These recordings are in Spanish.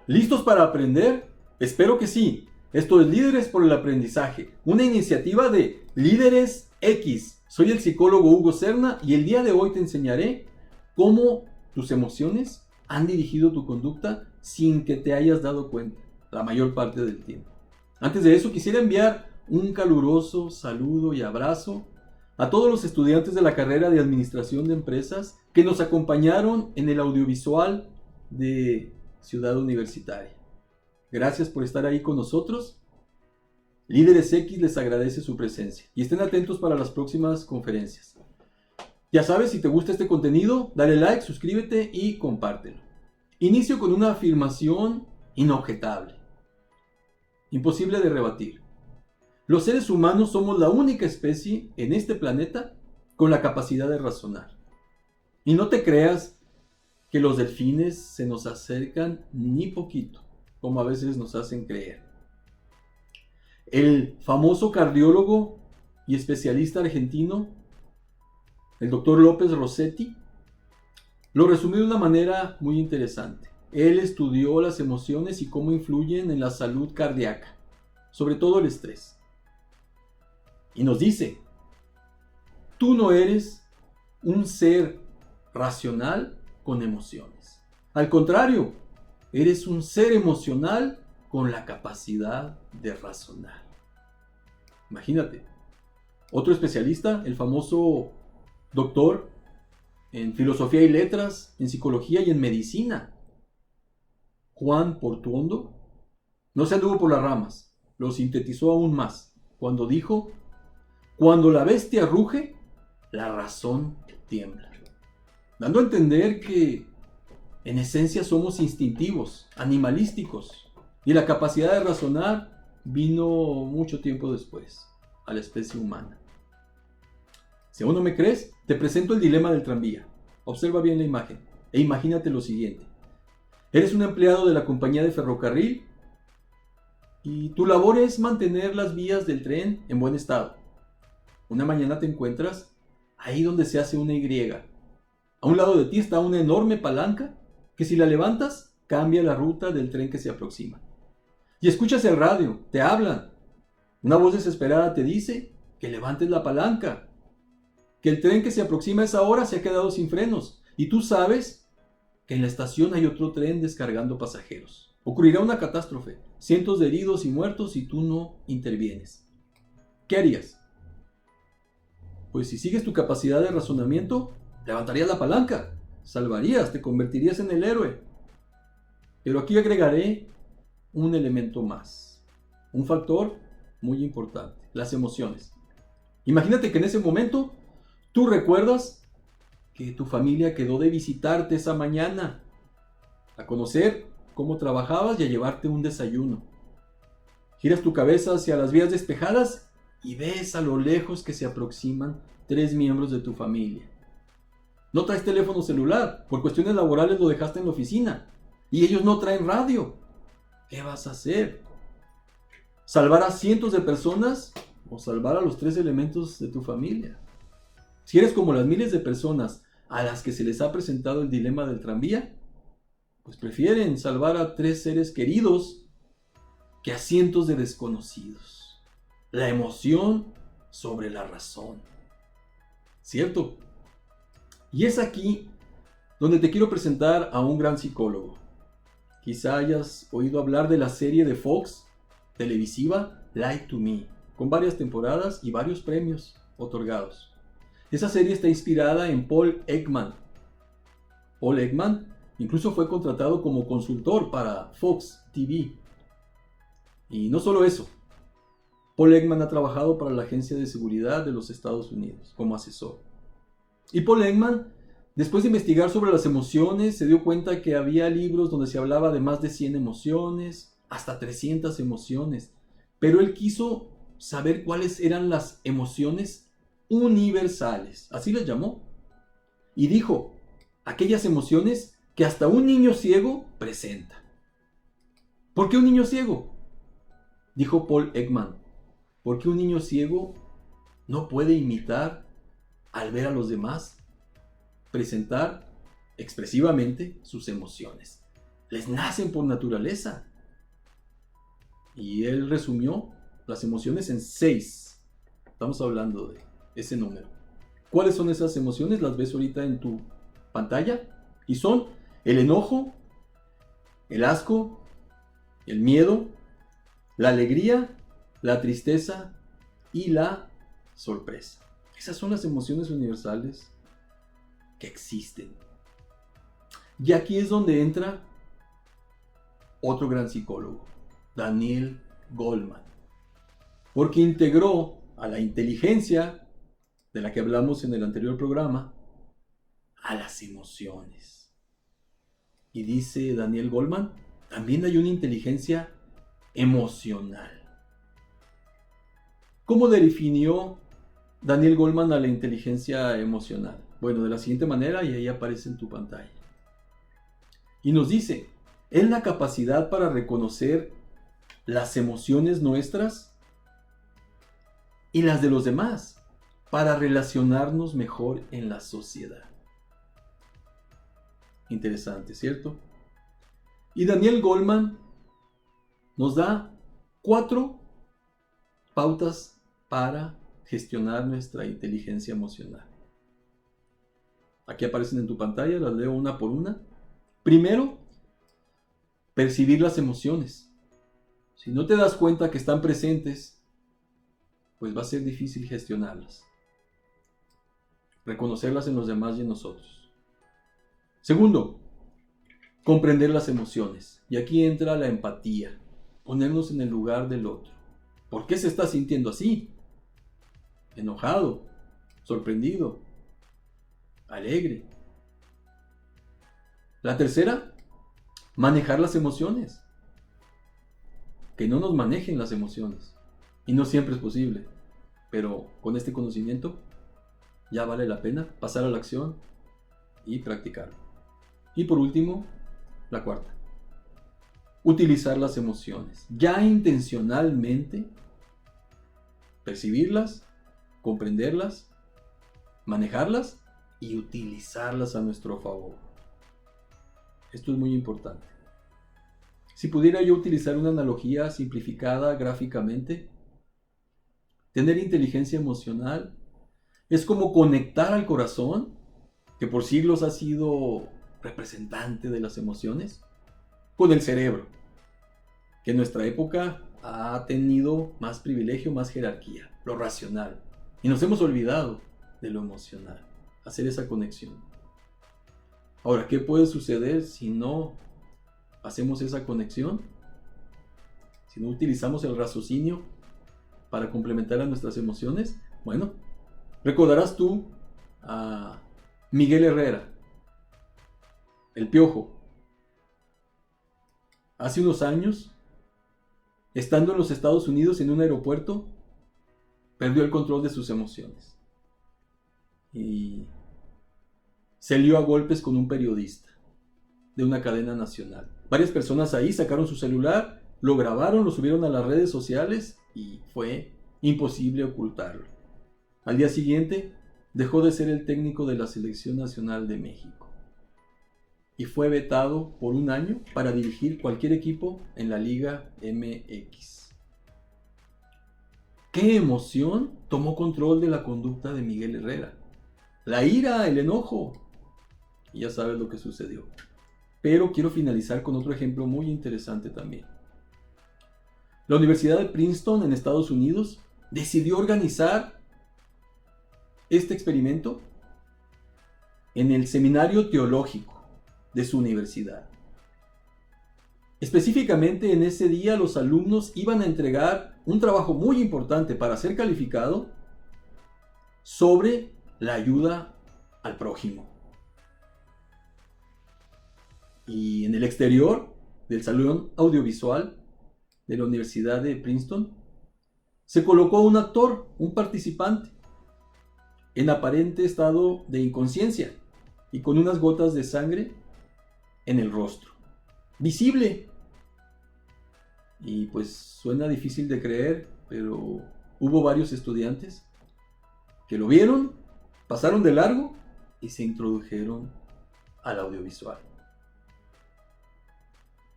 ¿Listos para aprender? Espero que sí. Esto es Líderes por el Aprendizaje, una iniciativa de Líderes X. Soy el psicólogo Hugo Serna y el día de hoy te enseñaré cómo tus emociones han dirigido tu conducta sin que te hayas dado cuenta la mayor parte del tiempo. Antes de eso, quisiera enviar un caluroso saludo y abrazo a todos los estudiantes de la carrera de Administración de Empresas que nos acompañaron en el audiovisual de Ciudad Universitaria. Gracias por estar ahí con nosotros. Líderes X les agradece su presencia y estén atentos para las próximas conferencias. Ya sabes, si te gusta este contenido, dale like, suscríbete y compártelo. Inicio con una afirmación inobjetable, imposible de rebatir. Los seres humanos somos la única especie en este planeta con la capacidad de razonar. Y no te creas que los delfines se nos acercan ni poquito, como a veces nos hacen creer. El famoso cardiólogo y especialista argentino, el doctor López Rossetti, lo resumió de una manera muy interesante. Él estudió las emociones y cómo influyen en la salud cardíaca, sobre todo el estrés. Y nos dice, tú no eres un ser racional con emociones. Al contrario, eres un ser emocional con la capacidad de razonar. Imagínate. Otro especialista, el famoso doctor en filosofía y letras, en psicología y en medicina, Juan Portuondo, no se anduvo por las ramas, lo sintetizó aún más cuando dijo: cuando la bestia ruge, la razón tiembla. Dando a entender que en esencia somos instintivos, animalísticos, y la capacidad de razonar vino mucho tiempo después a la especie humana. Si aún no me crees, te presento el dilema del tranvía. Observa bien la imagen e imagínate lo siguiente. Eres un empleado de la compañía de ferrocarril y tu labor es mantener las vías del tren en buen estado. Una mañana te encuentras ahí donde se hace una Y. A un lado de ti está una enorme palanca que si la levantas cambia la ruta del tren que se aproxima. Y escuchas el radio, te hablan. Una voz desesperada te dice que levantes la palanca, que el tren que se aproxima a esa hora se ha quedado sin frenos y tú sabes que en la estación hay otro tren descargando pasajeros. Ocurrirá una catástrofe, cientos de heridos y muertos si tú no intervienes. ¿Qué harías? Pues si sigues tu capacidad de razonamiento, levantarías la palanca, salvarías, te convertirías en el héroe. Pero aquí agregaré un elemento más, un factor muy importante, las emociones. Imagínate que en ese momento tú recuerdas que tu familia quedó de visitarte esa mañana, a conocer cómo trabajabas y a llevarte un desayuno. Giras tu cabeza hacia las vías despejadas y ves a lo lejos que se aproximan 3 miembros de tu familia. No traes teléfono celular, por cuestiones laborales lo dejaste en la oficina. Y ellos no traen radio. ¿Qué vas a hacer? ¿Salvar a cientos de personas o salvar a los 3 elementos de tu familia? Si eres como las miles de personas a las que se les ha presentado el dilema del tranvía, pues prefieren salvar a 3 seres queridos que a cientos de desconocidos. La emoción sobre la razón. ¿Cierto? Y es aquí donde te quiero presentar a un gran psicólogo. Quizá hayas oído hablar de la serie de Fox televisiva Lie to Me, con varias temporadas y varios premios otorgados. Esa serie está inspirada en Paul Ekman. Paul Ekman incluso fue contratado como consultor para Fox TV. Y no solo eso, Paul Ekman ha trabajado para la Agencia de Seguridad de los Estados Unidos como asesor. Y Paul Ekman, después de investigar sobre las emociones, se dio cuenta que había libros donde se hablaba de más de 100 emociones, hasta 300 emociones. Pero él quiso saber cuáles eran las emociones universales, así las llamó. Y dijo, aquellas emociones que hasta un niño ciego presenta. ¿Por qué un niño ciego? Dijo Paul Ekman, porque un niño ciego no puede imitar al ver a los demás presentar expresivamente sus emociones. les nacen por naturaleza. Y él resumió las emociones en 6. Estamos hablando de ese número. ¿Cuáles son esas emociones? Las ves ahorita en tu pantalla. Y son el enojo, el asco, el miedo, la alegría, la tristeza y la sorpresa. Esas son las emociones universales que existen. Y aquí es donde entra otro gran psicólogo, Daniel Goleman, porque integró a la inteligencia, de la que hablamos en el anterior programa, a las emociones. Y dice Daniel Goleman, también hay una inteligencia emocional. ¿Cómo definió Daniel Goleman a la inteligencia emocional? Bueno, de la siguiente manera, y ahí aparece en tu pantalla. Y nos dice, es la capacidad para reconocer las emociones nuestras y las de los demás, para relacionarnos mejor en la sociedad. Interesante, ¿cierto? Y Daniel Goleman nos da 4 pautas para gestionar nuestra inteligencia emocional. Aquí aparecen en tu pantalla, las leo una por una. Primero, percibir las emociones. Si no te das cuenta que están presentes, pues va a ser difícil gestionarlas. Reconocerlas en los demás y en nosotros. Segundo, comprender las emociones. Y aquí entra la empatía. Ponernos en el lugar del otro. ¿Por qué se está sintiendo así? Enojado, sorprendido, alegre. La tercera, manejar las emociones. Que no nos manejen las emociones. Y no siempre es posible. Pero con este conocimiento ya vale la pena pasar a la acción y practicarlo. Y por último, la cuarta. Utilizar las emociones. Ya intencionalmente percibirlas, comprenderlas, manejarlas y utilizarlas a nuestro favor. Esto es muy importante. Si pudiera yo utilizar una analogía simplificada gráficamente, tener inteligencia emocional es como conectar al corazón, que por siglos ha sido representante de las emociones, con el cerebro, que en nuestra época ha tenido más privilegio, más jerarquía, lo racional. Y nos hemos olvidado de lo emocional, hacer esa conexión. Ahora, ¿qué puede suceder si no hacemos esa conexión? Si no utilizamos el raciocinio para complementar a nuestras emociones. Bueno, recordarás tú a Miguel Herrera, el Piojo. Hace unos años, estando en los Estados Unidos en un aeropuerto, perdió el control de sus emociones y se lió a golpes con un periodista de una cadena nacional. Varias personas ahí sacaron su celular, lo grabaron, lo subieron a las redes sociales y fue imposible ocultarlo. Al día siguiente dejó de ser el técnico de la Selección Nacional de México y fue vetado por un año para dirigir cualquier equipo en la Liga MX. ¿Qué emoción tomó control de la conducta de Miguel Herrera? La ira, el enojo. Y ya sabes lo que sucedió. Pero quiero finalizar con otro ejemplo muy interesante también. La Universidad de Princeton en Estados Unidos decidió organizar este experimento en el seminario teológico de su universidad. Específicamente en ese día los alumnos iban a entregar un trabajo muy importante para ser calificado sobre la ayuda al prójimo. Y en el exterior del salón audiovisual de la Universidad de Princeton se colocó un actor, un participante, en aparente estado de inconsciencia y con unas gotas de sangre en el rostro, visible. Y pues suena difícil de creer, pero hubo varios estudiantes que lo vieron, pasaron de largo y se introdujeron al audiovisual.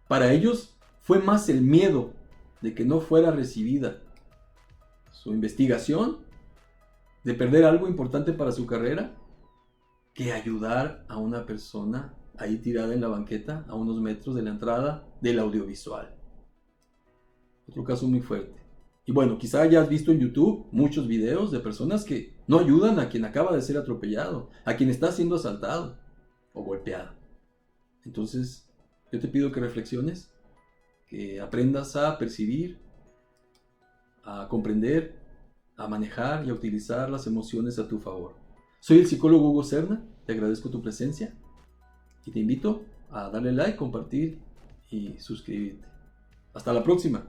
Para ellos fue más el miedo de que no fuera recibida su investigación, de perder algo importante para su carrera, que ayudar a una persona ahí tirada en la banqueta a unos metros de la entrada del audiovisual. Otro caso muy fuerte. Y bueno, quizá hayas visto en YouTube muchos videos de personas que no ayudan a quien acaba de ser atropellado, a quien está siendo asaltado o golpeado. Entonces, yo te pido que reflexiones, que aprendas a percibir, a comprender, a manejar y a utilizar las emociones a tu favor. Soy el psicólogo Hugo Serna, te agradezco tu presencia y te invito a darle like, compartir y suscribirte. Hasta la próxima.